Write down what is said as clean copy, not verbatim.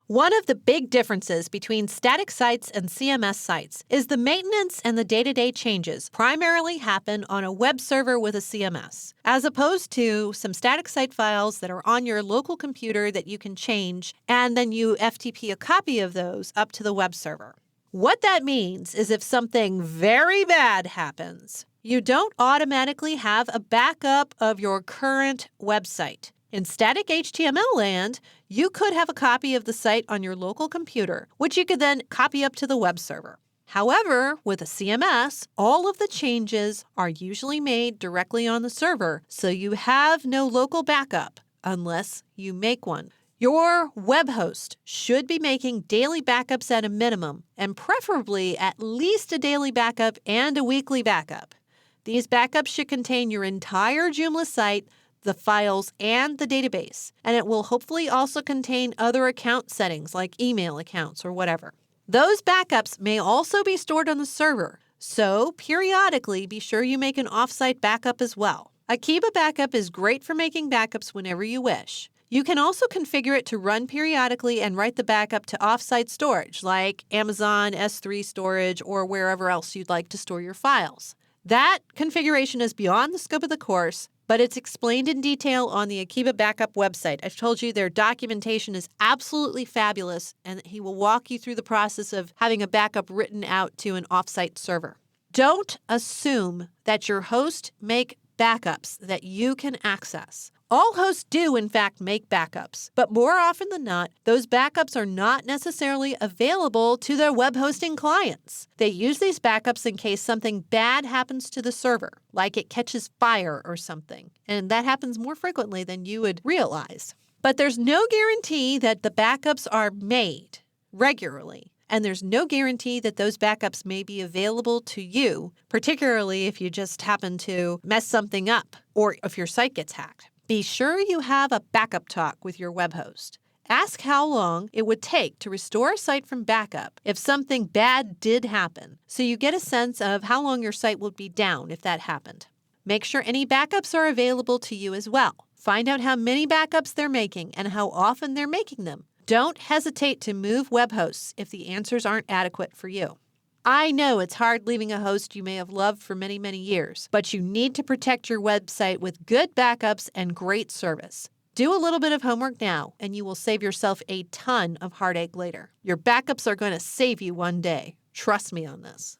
One of the big differences between static sites and CMS sites is the maintenance and the day-to-day changes primarily happen on a web server with a CMS, as opposed to some static site files that are on your local computer that you can change, and then you FTP a copy of those up to the web server. What that means is if something very bad happens, you don't automatically have a backup of your current website. In static HTML land, you could have a copy of the site on your local computer, which you could then copy up to the web server. However, with a CMS, all of the changes are usually made directly on the server, so you have no local backup unless you make one. Your web host should be making daily backups at a minimum, and preferably at least a daily backup and a weekly backup. These backups should contain your entire Joomla site, the files, and the database, and it will hopefully also contain other account settings like email accounts or whatever. Those backups may also be stored on the server, so periodically be sure you make an offsite backup as well. Akiba Backup is great for making backups whenever you wish. You can also configure it to run periodically and write the backup to offsite storage like Amazon S3 storage or wherever else you'd like to store your files. That configuration is beyond the scope of the course, but it's explained in detail on the Akiba Backup website. I've told you their documentation is absolutely fabulous, and he will walk you through the process of having a backup written out to an offsite server. Don't assume that your host make backups that you can access. All hosts do, in fact, make backups, but more often than not, those backups are not necessarily available to their web hosting clients. They use these backups in case something bad happens to the server, like it catches fire or something, and that happens more frequently than you would realize. But there's no guarantee that the backups are made regularly, and there's no guarantee that those backups may be available to you, particularly if you just happen to mess something up or if your site gets hacked. Be sure you have a backup talk with your web host. Ask how long it would take to restore a site from backup if something bad did happen, so you get a sense of how long your site would be down if that happened. Make sure any backups are available to you as well. Find out how many backups they're making and how often they're making them. Don't hesitate to move web hosts if the answers aren't adequate for you. I know it's hard leaving a host you may have loved for many, many years, but you need to protect your website with good backups and great service. Do a little bit of homework now, and you will save yourself a ton of heartache later. Your backups are going to save you one day. Trust me on this.